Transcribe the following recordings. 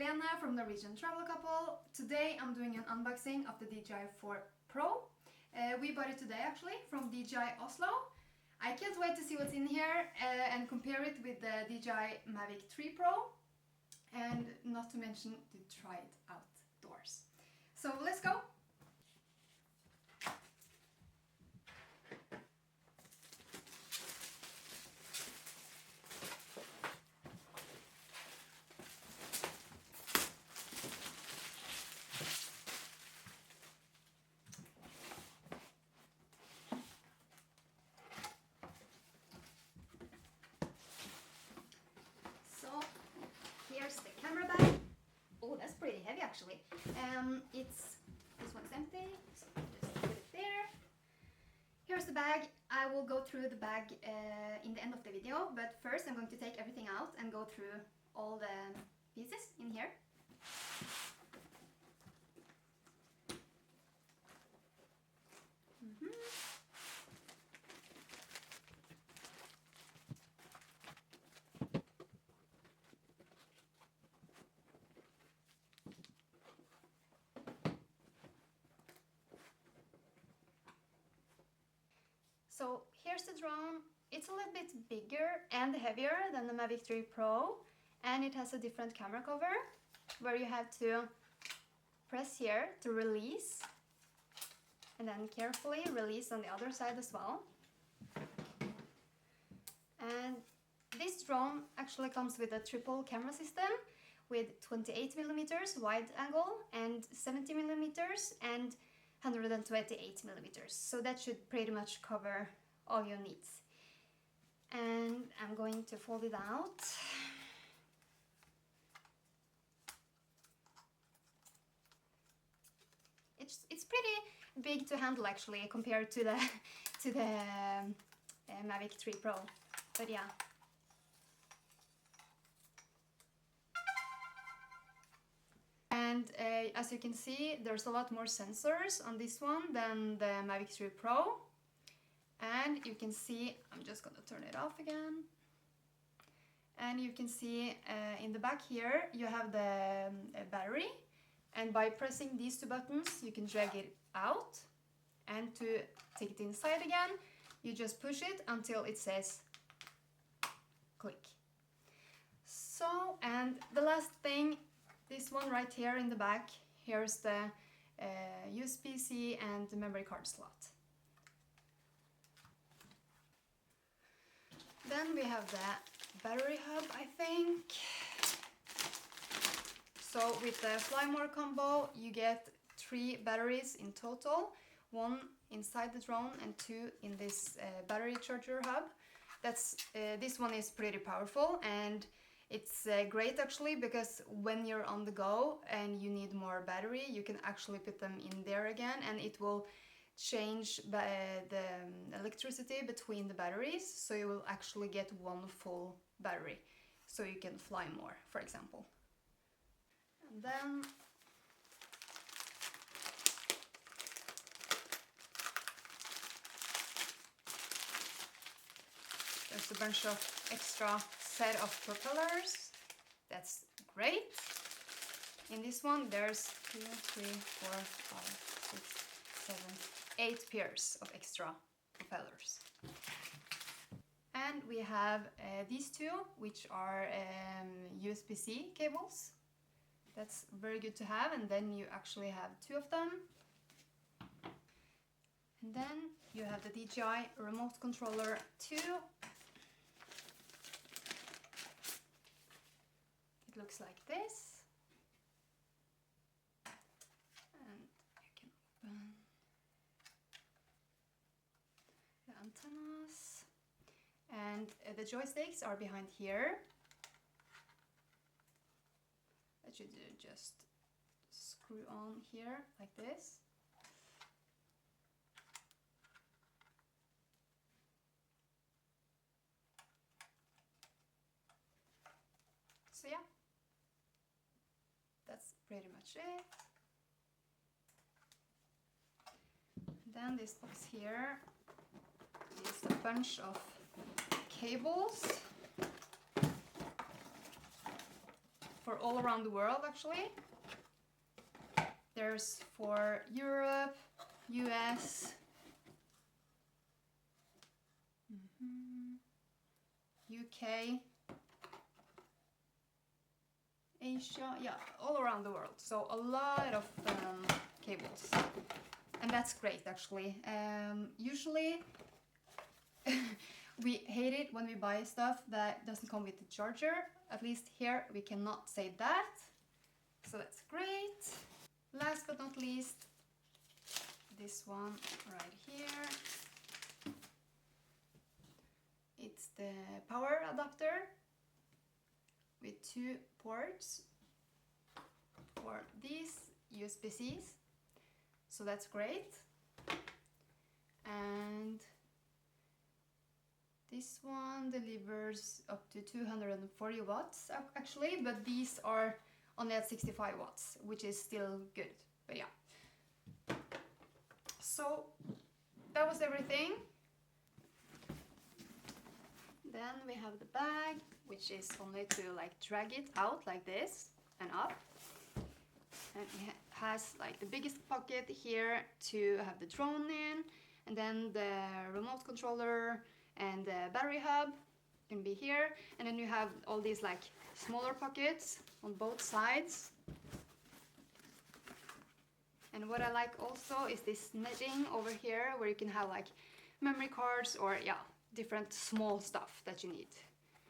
Lena from Norwegian Travel Couple. Today I'm doing an unboxing of the DJI 4 Pro. We bought it today actually from DJI Oslo. I can't wait to see what's in here and compare it with the DJI Mavic 3 Pro, and not to mention to try it outdoors. So let's go! Here's the camera bag. Oh, that's pretty heavy actually. This one's empty, so just put it there. Here's the bag. I will go through the bag in the end of the video, but first I'm going to take everything out and go through all the pieces in here. So here's the drone. It's a little bit bigger and heavier than the Mavic 3 Pro, and it has a different camera cover where you have to press here to release and then carefully release on the other side as well. And this drone actually comes with a triple camera system with 28mm wide angle and 70mm and 128mm, so that should pretty much cover all your needs. And I'm going to fold it out. It's pretty big to handle actually compared to the Mavic 3 Pro, but yeah. And as you can see, there's a lot more sensors on this one than the Mavic 3 Pro. And you can see, I'm just gonna turn it off again. And you can see in the back here, you have the battery. And by pressing these two buttons, you can drag it out. And to take it inside again, you just push it until it says click. So, and the last thing, this one right here in the back, here's the USB-C and the memory card slot. Then we have the battery hub, I think. So with the Fly More combo, you get 3 batteries in total, 1 inside the drone and 2 in this battery charger hub. This one is pretty powerful, and it's great actually, because when you're on the go and you need more battery, you can actually put them in there again, and it will change the electricity between the batteries, so you will actually get 1 full battery, so you can fly more, for example. And then there's a bunch of extra set of propellers. That's great. In this one there's 2, 3, 4, 5, 6, 7, 8 pairs of extra propellers. And we have these two, which are USB-C cables. That's very good to have, and then you actually have 2 of them. And then you have the DJI remote controller 2. It looks like this. And you can open the antennas. And the joysticks are behind here. That you just screw on here like this. So yeah, that's pretty much it. Then this box here is a bunch of cables. for all around the world actually. There's for Europe, US, UK, Asia, yeah, all around the world. So a lot of cables, and that's great actually. Usually we hate it when we buy stuff that doesn't come with the charger. At least here we cannot say that, so that's great. Last but not least, this one right here. It's the power adapter with 2 ports for these USB-Cs, so that's great. And this one delivers up to 240 watts actually, but these are only at 65 watts, which is still good, but yeah. So that was everything. Then we have the bag, which is only to like drag it out like this and up. And it has like the biggest pocket here to have the drone in, and then the remote controller and the battery hub can be here. And then you have all these like smaller pockets on both sides. And what I like also is this netting over here where you can have like memory cards or yeah, different small stuff that you need.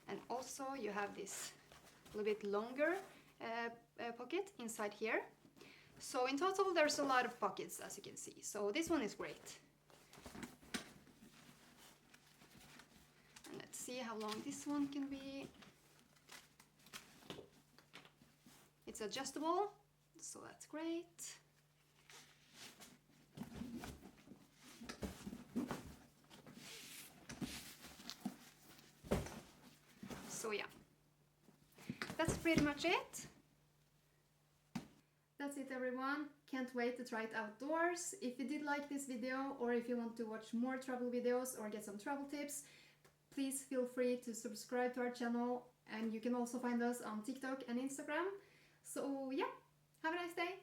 And also you have this a little bit longer pocket inside here. So in total there's a lot of pockets, as you can see. So this one is great. And let's see how long this one can be. It's adjustable, so that's great. So yeah, that's pretty much it. That's it everyone. Can't wait to try it outdoors. If you did like this video, or if you want to watch more travel videos or get some travel tips, please feel free to subscribe to our channel, and you can also find us on TikTok and Instagram. So yeah, have a nice day!